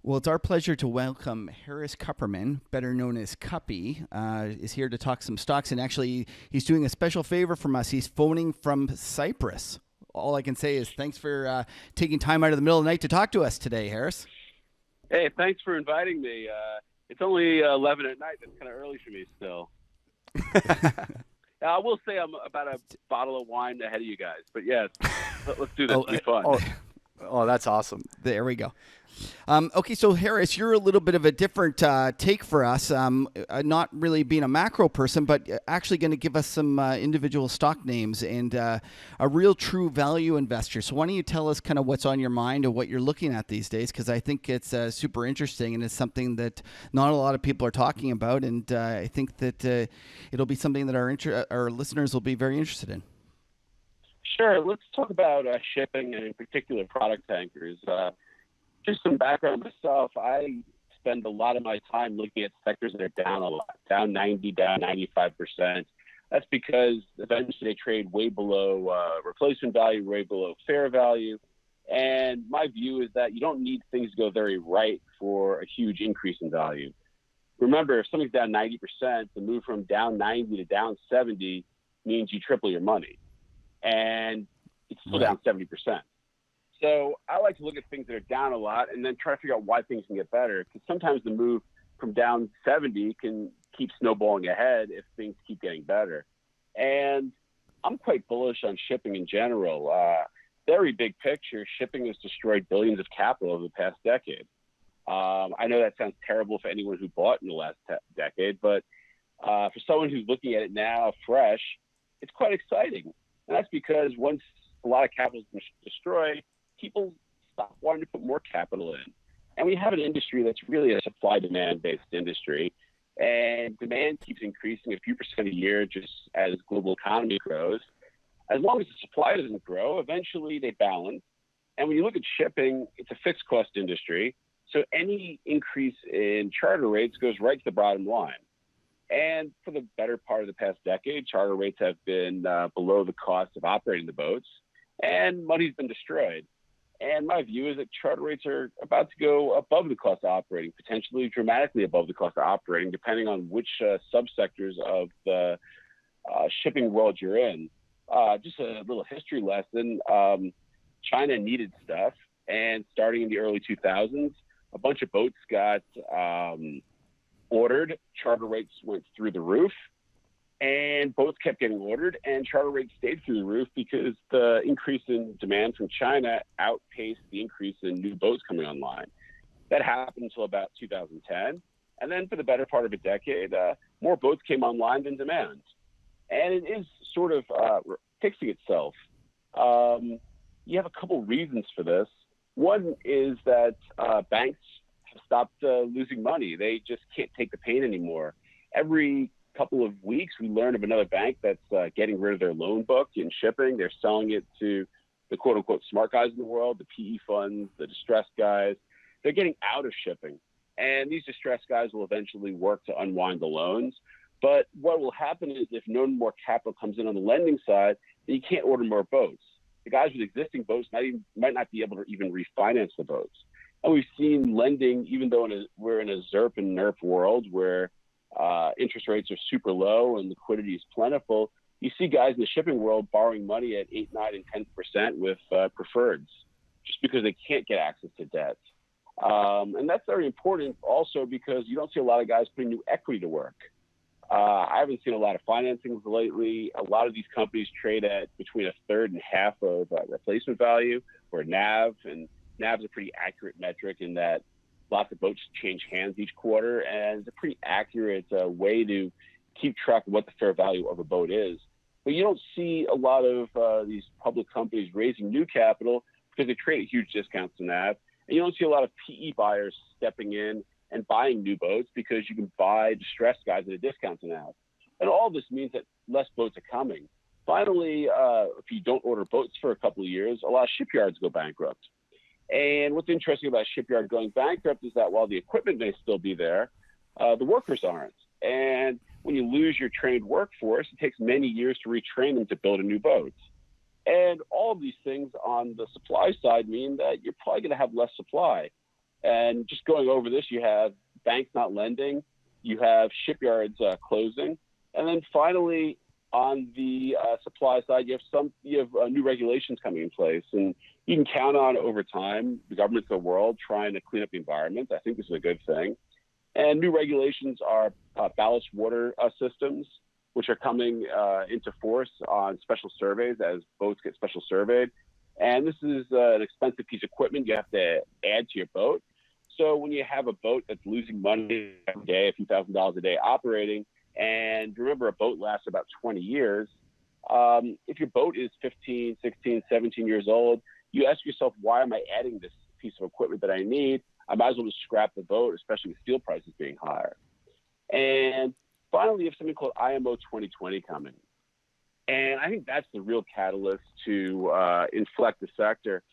Well, it's our pleasure to welcome Harris Kupperman, better known as Cuppy, is here to talk some stocks. And actually, he's doing a special favor from us. He's phoning from Cyprus. All I can say is thanks for taking time out of the middle of the night to talk to us today, Harris. Hey, thanks for inviting me. It's only 11 at night. That's kind of early for me still. I will say I'm about a bottle of wine ahead of you guys. But yes, let's do this. It'll be fun. Oh, that's awesome. There we go. Okay, so Harris, you're a little bit of a different take for us, not really being a macro person, but actually going to give us some individual stock names and a real true value investor. So why don't you tell us kind of what's on your mind and what you're looking at these days, because I think it's super interesting and it's something that not a lot of people are talking about, and I think that it'll be something that our listeners will be very interested in. Sure. Let's talk about shipping and in particular product tankers. Just some background myself. I spend a lot of my time looking at sectors that are down a lot, down 90, down 95%. That's because eventually they trade way below replacement value, way below fair value. And my view is that you don't need things to go very right for a huge increase in value. Remember, if something's down 90%, the move from down 90 to down 70 means you triple your money. And it's still down 70%. So I like to look at things that are down a lot and then try to figure out why things can get better. Because sometimes the move from down 70 can keep snowballing ahead if things keep getting better. And I'm quite bullish on shipping in general. Very big picture, shipping has destroyed billions of capital over the past decade. I know that sounds terrible for anyone who bought in the last decade, but for someone who's looking at it now fresh, it's quite exciting. And that's because once a lot of capital has been destroyed, people stop wanting to put more capital in. And we have an industry that's really a supply-demand based industry. And demand keeps increasing a few percent a year just as global economy grows. As long as the supply doesn't grow, eventually they balance. And when you look at shipping, it's a fixed cost industry. So any increase in charter rates goes right to the bottom line. And for the better part of the past decade, charter rates have been below the cost of operating the boats, and money's been destroyed. And my view is that charter rates are about to go above the cost of operating, potentially dramatically above the cost of operating, depending on which subsectors of the shipping world you're in. Just a little history lesson. China needed stuff, and starting in the early 2000s, a bunch of boats got ordered. Charter rates went through the roof. And boats kept getting ordered, and charter rates stayed through the roof because the increase in demand from China outpaced the increase in new boats coming online. That happened until about 2010. And then for the better part of a decade, more boats came online than demand. And it is sort of fixing itself. You have a couple reasons for this. One is that banks have stopped losing money. They just can't take the pain anymore. Every couple of weeks, we learn of another bank that's getting rid of their loan book in shipping. They're selling it to the quote unquote smart guys in the world, the PE funds, the distressed guys. They're getting out of shipping. And these distressed guys will eventually work to unwind the loans. But what will happen is if no more capital comes in on the lending side, then you can't order more boats. The guys with existing boats might not be able to even refinance the boats. And we've seen lending, even though we're in a ZERP and NERP world where interest rates are super low and liquidity is plentiful, you see guys in the shipping world borrowing money at 8, 9, and 10% with preferreds just because they can't get access to debt. And that's very important also because you don't see a lot of guys putting new equity to work. I haven't seen a lot of financings lately. A lot of these companies trade at between a third and half of replacement value or NAV. And NAV is a pretty accurate metric in that lots of boats change hands each quarter, and it's a pretty accurate way to keep track of what the fair value of a boat is. But you don't see a lot of these public companies raising new capital because they trade at huge discounts to NAV. And you don't see a lot of PE buyers stepping in and buying new boats because you can buy distressed guys at a discount to NAV. And all this means that less boats are coming. Finally, if you don't order boats for a couple of years, a lot of shipyards go bankrupt. And what's interesting about shipyard going bankrupt is that while the equipment may still be there, the workers aren't. And when you lose your trained workforce, it takes many years to retrain them to build a new boat. And all of these things on the supply side mean that you're probably going to have less supply. And just going over this, you have banks not lending, you have shipyards closing, and then finally on the supply side, you have new regulations coming in place, and you can count on over time the governments of the world trying to clean up the environment. I think this is a good thing. And new regulations are ballast water systems, which are coming into force on special surveys as boats get special surveyed. And this is an expensive piece of equipment you have to add to your boat. So when you have a boat that's losing money every day, a few $1,000s a day operating, and remember a boat lasts about 20 years, if your boat is 15, 16, 17 years old, you ask yourself, why am I adding this piece of equipment that I need? I might as well just scrap the boat, especially with steel prices being higher. And finally, you have something called IMO 2020 coming. And I think that's the real catalyst to inflect the sector.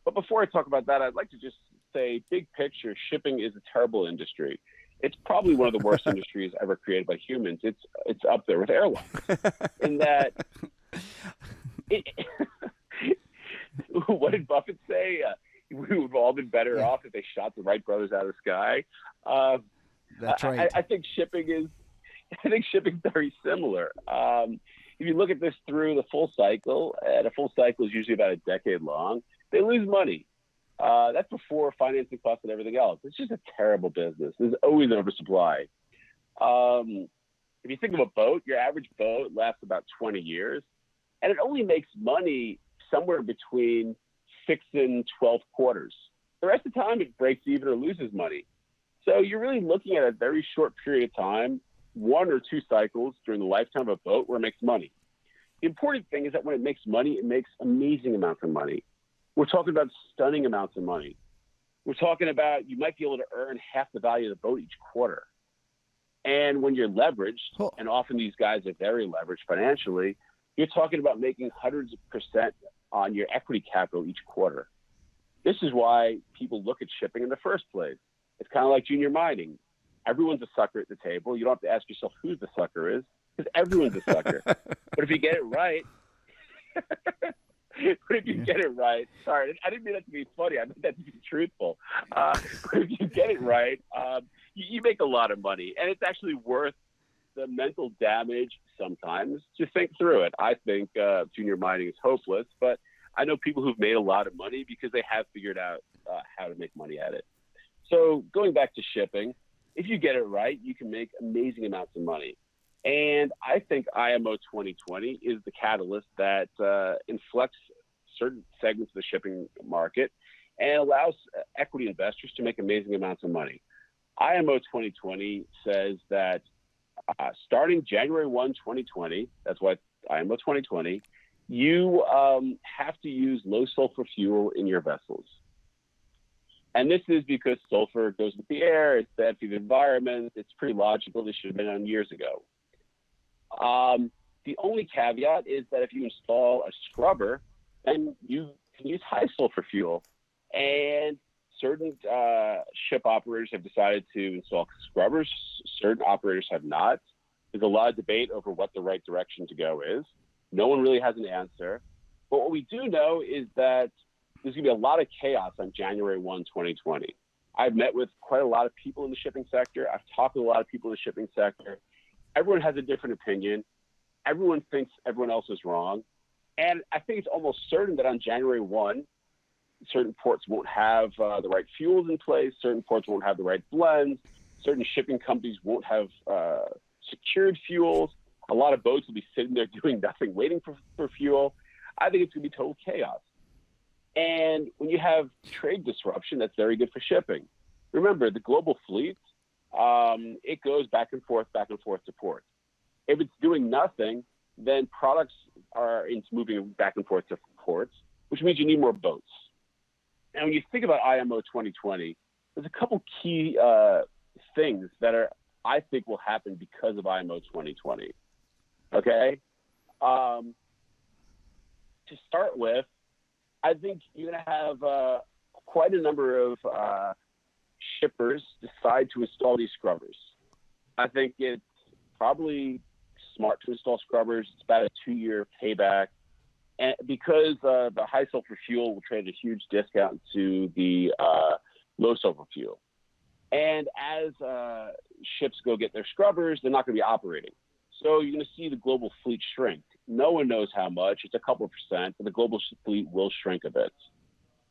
But before I talk about that, I'd like to just say, big picture, shipping is a terrible industry. It's probably one of the worst industries ever created by humans. It's up there with airlines. In that, what did Buffett say? We would have all been better off if they shot the Wright brothers out of the sky. That's right. I think shipping is very similar. If you look at this through the full cycle, and a full cycle is usually about a decade long, they lose money. That's before financing costs and everything else. It's just a terrible business. There's always an oversupply. If you think of a boat, your average boat lasts about 20 years, and it only makes money somewhere between 6 and 12 quarters. The rest of the time, it breaks even or loses money. So you're really looking at a very short period of time, 1 or 2 cycles during the lifetime of a boat where it makes money. The important thing is that when it makes money, it makes amazing amounts of money. We're talking about stunning amounts of money. We're talking about you might be able to earn half the value of the boat each quarter. And when you're leveraged, and often these guys are very leveraged financially, you're talking about making hundreds of percent on your equity capital each quarter. This is why people look at shipping in the first place. It's kind of like junior mining. Everyone's a sucker at the table. You don't have to ask yourself who the sucker is, because everyone's a sucker. But if you get it right, sorry, I didn't mean that to be funny. I meant that to be truthful. But if you get it right, you make a lot of money, and it's actually worth the mental damage sometimes to think through it. I think junior mining is hopeless, but I know people who've made a lot of money because they have figured out how to make money at it. So going back to shipping, if you get it right, you can make amazing amounts of money. And I think IMO 2020 is the catalyst that inflects certain segments of the shipping market and allows equity investors to make amazing amounts of money. IMO 2020 says that starting January 1, 2020, that's why IMO 2020, you have to use low sulfur fuel in your vessels. And this is because sulfur goes with the air, it's bad for the environment, it's pretty logical, this should have been done years ago. The only caveat is that if you install a scrubber, then you can use high sulfur fuel. And certain ship operators have decided to install scrubbers. Certain operators have not. There's a lot of debate over what the right direction to go is. No one really has an answer. But what we do know is that there's going to be a lot of chaos on January 1, 2020. I've met with quite a lot of people in the shipping sector. I've talked to a lot of people in the shipping sector. Everyone has a different opinion. Everyone thinks everyone else is wrong. And I think it's almost certain that on January 1, certain ports won't have the right fuels in place. Certain ports won't have the right blends. Certain shipping companies won't have secured fuels. A lot of boats will be sitting there doing nothing, waiting for fuel. I think it's going to be total chaos. And when you have trade disruption, that's very good for shipping. Remember, the global fleet, it goes back and forth to ports. If it's doing nothing, then products are moving back and forth to ports, which means you need more boats. And when you think about IMO 2020, there's a couple key things that I think will happen because of IMO 2020. Okay? To start with, I think you're going to have quite a number of shippers decide to install these scrubbers. I think it's probably smart to install scrubbers. It's about a 2-year payback. And because the high sulfur fuel will trade a huge discount to the low sulfur fuel. And as ships go get their scrubbers, they're not going to be operating. So you're going to see the global fleet shrink. No one knows how much. It's a couple of percent, but the global fleet will shrink a bit.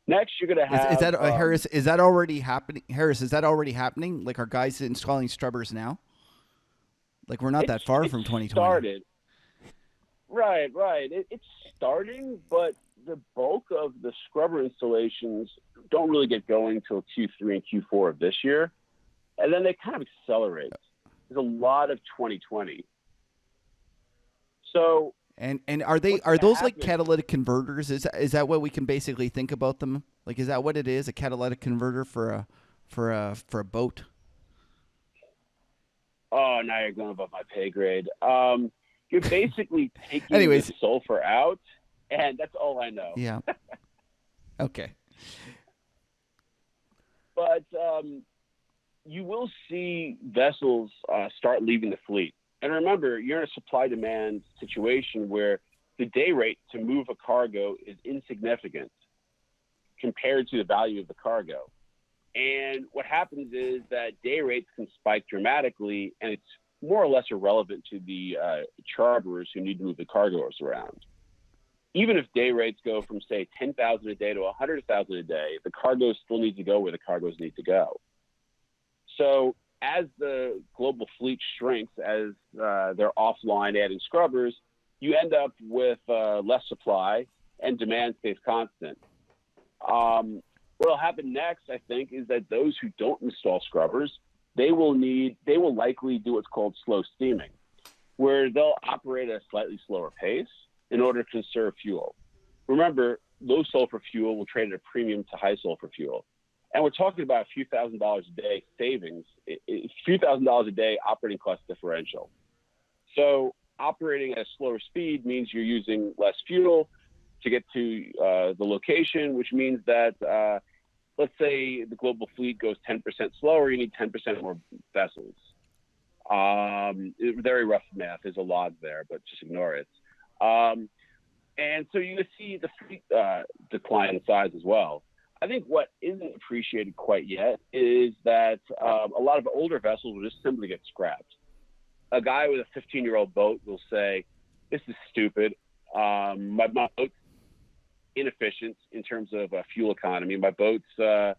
Next, you're going to have... Is that Harris? Is that already happening? Harris, is that already happening? Like, are guys installing scrubbers now? Like, we're not that far from 2020. Started. Right. It's starting, but the bulk of the scrubber installations don't really get going till Q3 and Q4 of this year, and then they kind of accelerate. There's a lot of 2020. So, and are those like catalytic converters? Is that what we can basically think about them? Like, is that what it is? A catalytic converter for a boat? Oh, now you're going above my pay grade. You're basically taking Anyways, the sulfur out, and that's all I know. Yeah. Okay. But you will see vessels start leaving the fleet. And remember, you're in a supply-demand situation where the day rate to move a cargo is insignificant compared to the value of the cargo. And what happens is that day rates can spike dramatically, and it's more or less irrelevant to the charterers who need to move the cargoes around. Even if day rates go from, say, $10,000 a day to $100,000 a day, the cargoes still need to go where the cargoes need to go. So as the global fleet shrinks, as they're offline adding scrubbers, you end up with less supply and demand stays constant. What will happen next, I think, is that those who don't install scrubbers, they will likely do what's called slow steaming, where they'll operate at a slightly slower pace in order to conserve fuel. Remember, low sulfur fuel will trade at a premium to high sulfur fuel. And we're talking about a few $1,000s a day savings, a few $1,000s a day operating cost differential. So operating at a slower speed means you're using less fuel to get to the location, which means that, let's say the global fleet goes 10% slower, you need 10% more vessels. Very rough math. There's a log there, but just ignore it. And so you're going to see the fleet decline in size as well. I think what isn't appreciated quite yet is that a lot of older vessels will just simply get scrapped. A guy with a 15-year-old boat will say, this is stupid. My boat's inefficient in terms of fuel economy. My boat's, I'm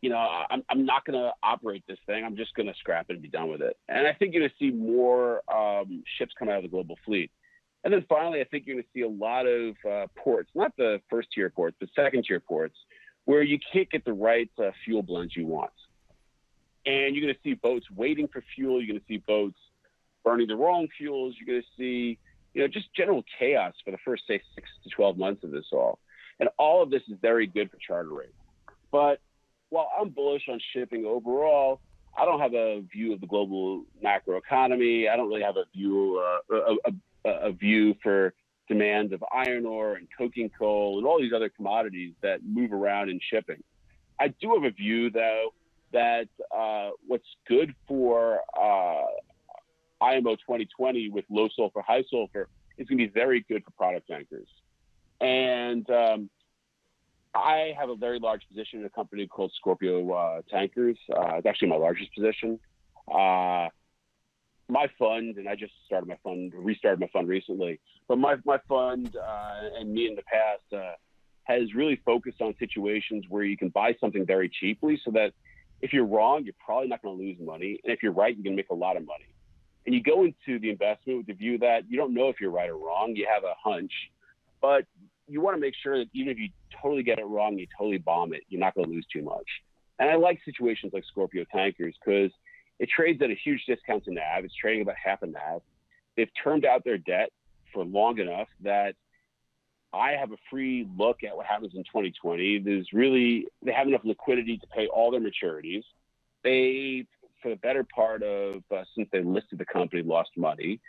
not going to operate this thing. I'm just going to scrap it and be done with it. And I think you're going to see more ships come out of the global fleet. And then finally, I think you're going to see a lot of ports, not the first-tier ports, but second-tier ports, where you can't get the right fuel blends you want. And you're going to see boats waiting for fuel. You're going to see boats burning the wrong fuels. You're going to see, just general chaos for the first, say, 6 to 12 months of this all. And all of this is very good for charter rates. But while I'm bullish on shipping overall, I don't have a view of the global macroeconomy. I don't really have a view for demand of iron ore and coking coal and all these other commodities that move around in shipping. I do have a view, though, that what's good for IMO 2020 with low sulfur, high sulfur is going to be very good for product tankers. And I have a very large position in a company called Scorpio Tankers. It's actually my largest position. My fund, and I just restarted my fund recently, but my fund and me in the past has really focused on situations where you can buy something very cheaply so that if you're wrong, you're probably not going to lose money. And if you're right, you can make a lot of money. And you go into the investment with the view that you don't know if you're right or wrong. You have a hunch, but you want to make sure that even if you totally get it wrong, you totally bomb it, you're not going to lose too much. And I like situations like Scorpio Tankers because it trades at a huge discount to NAV. It's trading about half a NAV. They've termed out their debt for long enough that I have a free look at what happens in 2020. They have enough liquidity to pay all their maturities. They, for the better part of since they listed the company, lost money,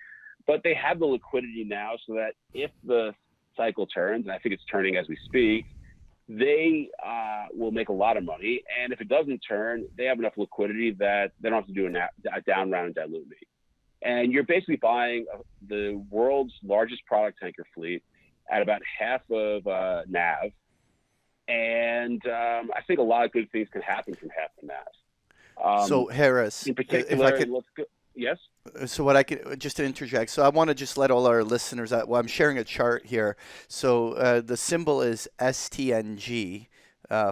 but they have the liquidity now so that if the cycle turns, and I think it's turning as we speak, they will make a lot of money. And if it doesn't turn, they have enough liquidity that they don't have to do a down round and dilute me. And you're basically buying the world's largest product tanker fleet at about half of NAV. And I think a lot of good things can happen from that. So Harris, In if I particular, could, let's go. Yes. so what I could just to interject. So I want to just let all our listeners out. Well, I'm sharing a chart here. So the symbol is STNG.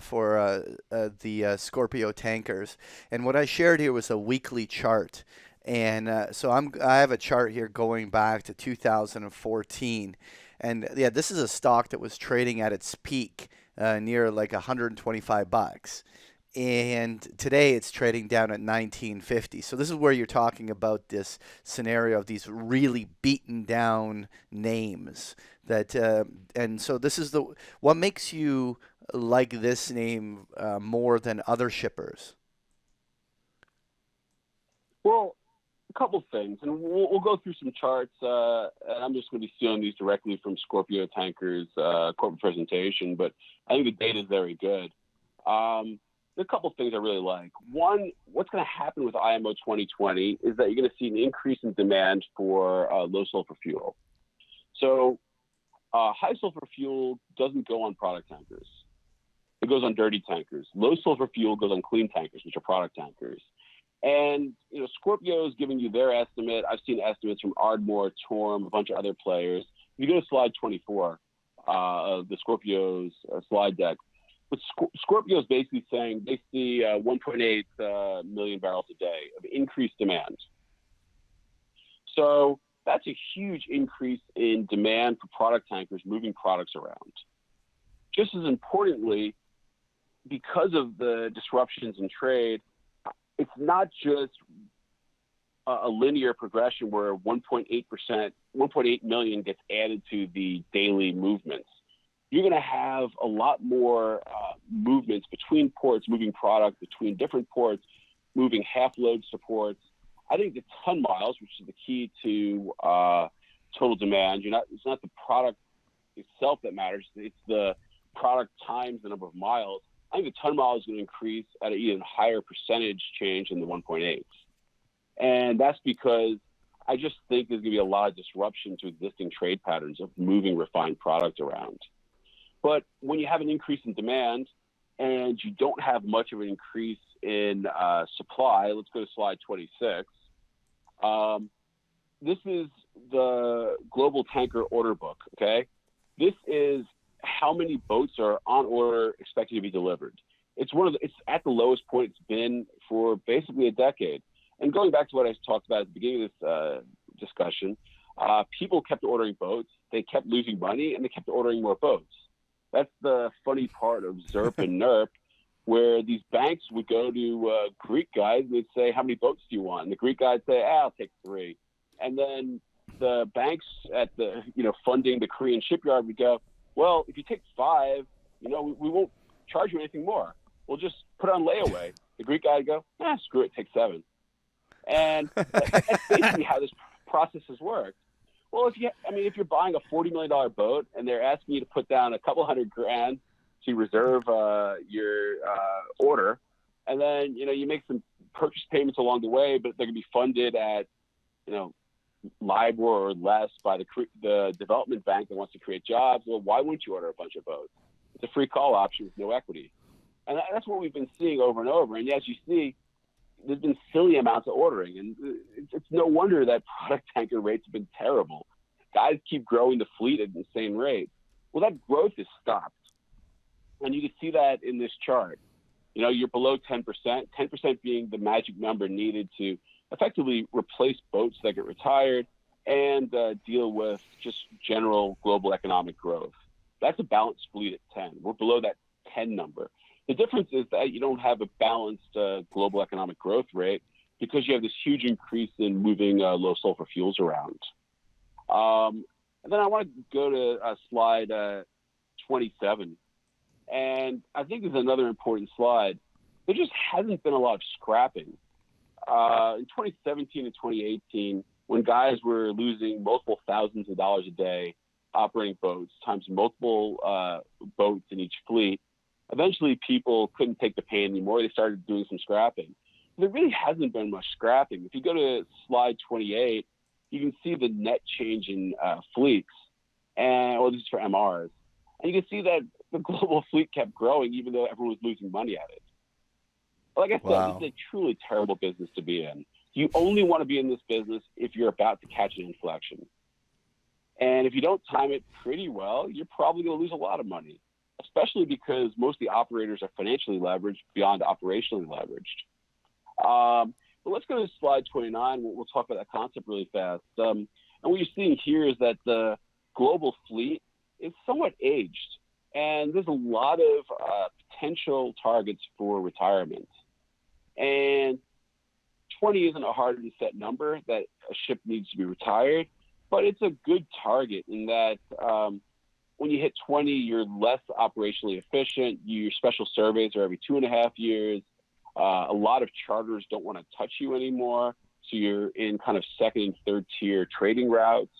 For the Scorpio Tankers, and what I shared here was a weekly chart, and so I have a chart here going back to 2014, and yeah, this is a stock that was trading at its peak near like $125. And today it's trading down at 1950. So this is where you're talking about this scenario of these really beaten down names that, and so this is what makes you like this name more than other shippers. Well, a couple things, and we'll go through some charts. And I'm just going to be stealing these directly from Scorpio Tankers' corporate presentation, but I think the data is very good. There are a couple of things I really like. One, what's going to happen with IMO 2020 is that you're going to see an increase in demand for low sulfur fuel. So high sulfur fuel doesn't go on product tankers. It goes on dirty tankers. Low sulfur fuel goes on clean tankers, which are product tankers. And, Scorpio is giving you their estimate. I've seen estimates from Ardmore, Torm, a bunch of other players. If you go to slide 24 of the Scorpio's slide deck, but Scorpio is basically saying they see 1.8 million barrels a day of increased demand. So that's a huge increase in demand for product tankers moving products around. Just as importantly, because of the disruptions in trade, it's not just a linear progression where 1.8 million gets added to the daily movements. You're going to have a lot more movements between ports, moving product between different ports, moving half loads to ports. I think the ton miles, which is the key to total demand, it's not the product itself that matters. It's the product times the number of miles. I think the ton mile is going to increase at an even higher percentage change than the 1.8. And that's because I just think there's going to be a lot of disruption to existing trade patterns of moving refined product around. But when you have an increase in demand and you don't have much of an increase in supply, let's go to slide 26. This is the global tanker order book, okay? This is how many boats are on order expected to be delivered. It's at the lowest point it's been for basically a decade. And going back to what I talked about at the beginning of this discussion, people kept ordering boats, they kept losing money, and they kept ordering more boats. That's the funny part of ZERP and NERP, where these banks would go to Greek guys and they'd say, how many boats do you want? And the Greek guys say, I'll take 3. And then the banks at the, funding the Korean shipyard would go, well, if you take 5, we won't charge you anything more. We'll just put it on layaway. The Greek guy would go, screw it, take 7. And that's basically how this process has worked. Well, if you're buying a $40 million boat and they're asking you to put down a couple $100,000 to reserve your order, and then you make some purchase payments along the way, but they're going to be funded at LIBOR or less by the development bank that wants to create jobs. Well, why wouldn't you order a bunch of boats? It's a free call option with no equity, and that's what we've been seeing over and over. And as you see, there's been silly amounts of ordering, and it's no wonder that product tanker rates have been terrible. Guys keep growing the fleet at an insane rate. Well, that growth is stopped, and you can see that in this chart. You're below 10%, 10% being the magic number needed to effectively replace boats that get retired and deal with just general global economic growth. That's a balanced fleet at 10. We're below that 10 number. The difference is that you don't have a balanced global economic growth rate because you have this huge increase in moving low sulfur fuels around. And then I want to go to slide 27. And I think this is another important slide. There just hasn't been a lot of scrapping. In 2017 and 2018, when guys were losing multiple thousands of dollars a day operating boats times multiple boats in each fleet, eventually people couldn't take the pain anymore. They started doing some scrapping. There really hasn't been much scrapping. If you go to slide 28, you can see the net change in fleets, and this is for MRs. And you can see that the global fleet kept growing, even though everyone was losing money at it. Like I said, Wow. It's a truly terrible business to be in. You only want to be in this business if you're about to catch an inflection. And if you don't time it pretty well, you're probably going to lose a lot of money, especially because most of the operators are financially leveraged beyond operationally leveraged. But let's go to slide 29. We'll talk about that concept really fast. And what you're seeing here is that the global fleet is somewhat aged, and there's a lot of potential targets for retirement. And 20 isn't a hard to set number that a ship needs to be retired, but it's a good target in that when you hit 20, you're less operationally efficient. Your special surveys are every 2.5 years. A lot of charters don't want to touch you anymore, so you're in kind of second and third tier trading routes.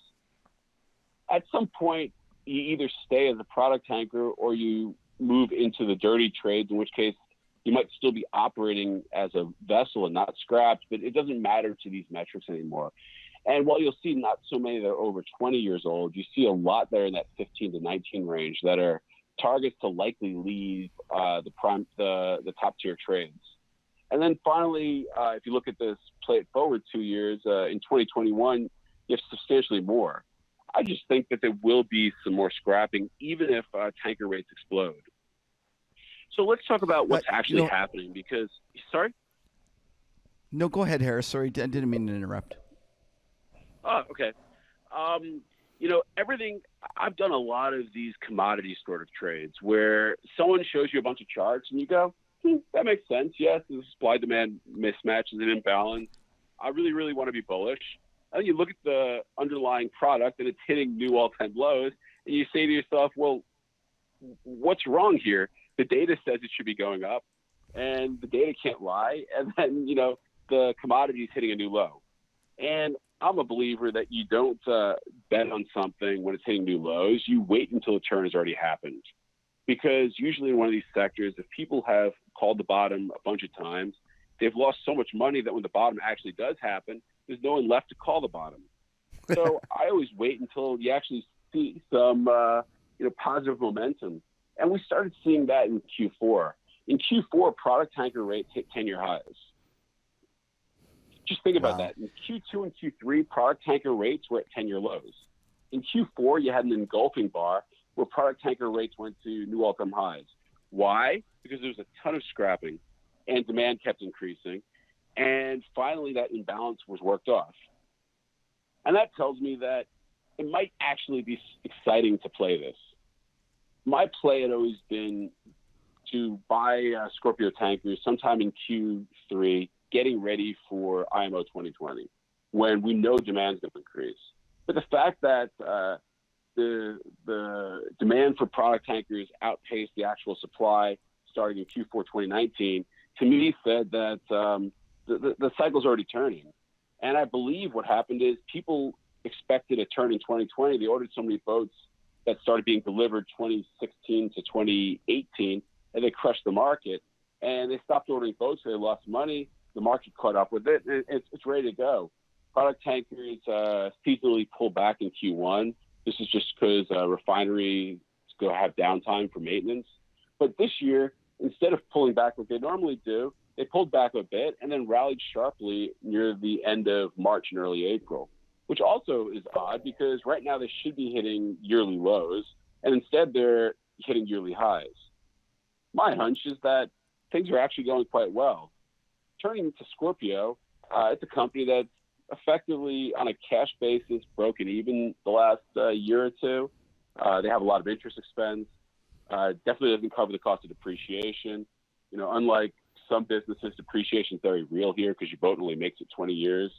At some point, you either stay as a product tanker or you move into the dirty trades, in which case you might still be operating as a vessel and not scrapped, but it doesn't matter to these metrics anymore. And while you'll see not so many that are over 20 years old, you see a lot that are in that 15 to 19 range that are targets to likely leave the top tier trades. And then finally, if you look at this, play it forward 2 years, in 2021, you have substantially more. I just think that there will be some more scrapping, even if tanker rates explode. So let's talk about what's actually happening because, sorry? No, go ahead, Harris. Sorry, I didn't mean to interrupt. Oh, okay. Everything, I've done a lot of these commodity sort of trades where someone shows you a bunch of charts and you go, that makes sense. Yes, the supply-demand mismatch is an imbalance. I really, really want to be bullish. And you look at the underlying product and it's hitting new all-time lows, and you say to yourself, well, what's wrong here? The data says it should be going up, and the data can't lie. And then, the commodity is hitting a new low. And I'm a believer that you don't bet on something when it's hitting new lows. You wait until the turn has already happened. Because usually in one of these sectors, if people have called the bottom a bunch of times, they've lost so much money that when the bottom actually does happen, there's no one left to call the bottom. So I always wait until you actually see some positive momentum. And we started seeing that in Q4. In Q4, product tanker rates hit 10-year highs. Just think about that. In Q2 and Q3, product tanker rates were at 10-year lows. In Q4, you had an engulfing bar where product tanker rates went to new all-time highs. Why? Because there was a ton of scrapping and demand kept increasing. And finally, that imbalance was worked off. And that tells me that it might actually be exciting to play this. My play had always been to buy Scorpio Tankers sometime in Q3, getting ready for IMO 2020, when we know demand is going to increase. But the fact that the demand for product tankers outpaced the actual supply starting in Q4 2019, to me said that the cycle's already turning. And I believe what happened is people expected a turn in 2020. They ordered so many boats that started being delivered 2016 to 2018, and they crushed the market. And they stopped ordering boats, so they lost money. The market caught up with it, and it's ready to go. Product tankers seasonally pull back in Q1. This is just because refineries go have downtime for maintenance. But this year, instead of pulling back like they normally do, they pulled back a bit and then rallied sharply near the end of March and early April, which also is odd because right now they should be hitting yearly lows, and instead they're hitting yearly highs. My hunch is that things are actually going quite well. Turning to Scorpio, it's a company that's effectively on a cash basis broken even the last year or two. They have a lot of interest expense. Definitely doesn't cover the cost of depreciation. Unlike some businesses, depreciation is very real here because your boat only makes it 20 years.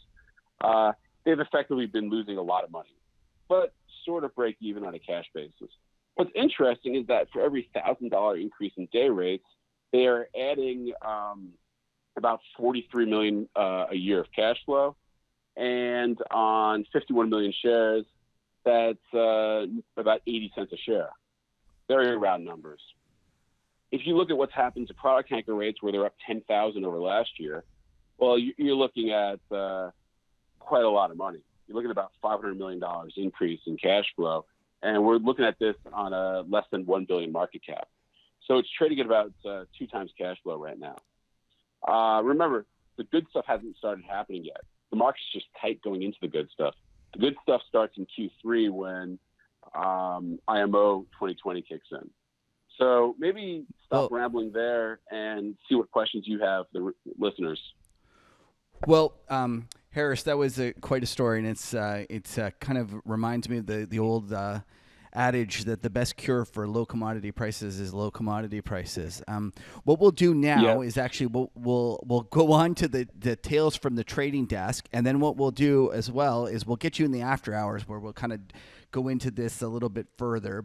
They've effectively been losing a lot of money, but sort of break even on a cash basis. What's interesting is that for every $1,000 increase in day rates, they are adding about $43 million a year of cash flow. And on 51 million shares, that's about 80 cents a share. Very round numbers. If you look at what's happened to product tanker rates where they're up 10,000 over last year, well, you're looking at quite a lot of money. You're looking at about $500 million increase in cash flow. and we're looking at this on a less than 1 billion market cap. So it's trading at about 2 times cash flow right now. Remember, the good stuff hasn't started happening yet. The market's just tight going into the good stuff. The good stuff starts in Q3 when IMO 2020 kicks in. So maybe stop rambling there and see what questions you have, the listeners. Well, Harris, that was quite a story, and it's kind of reminds me of the old adage that the best cure for low commodity prices is low commodity prices. What we'll do now is actually we'll go on to the tales from the trading desk, and then what we'll do as well is we'll get you in the after hours where we'll kind of go into this a little bit further.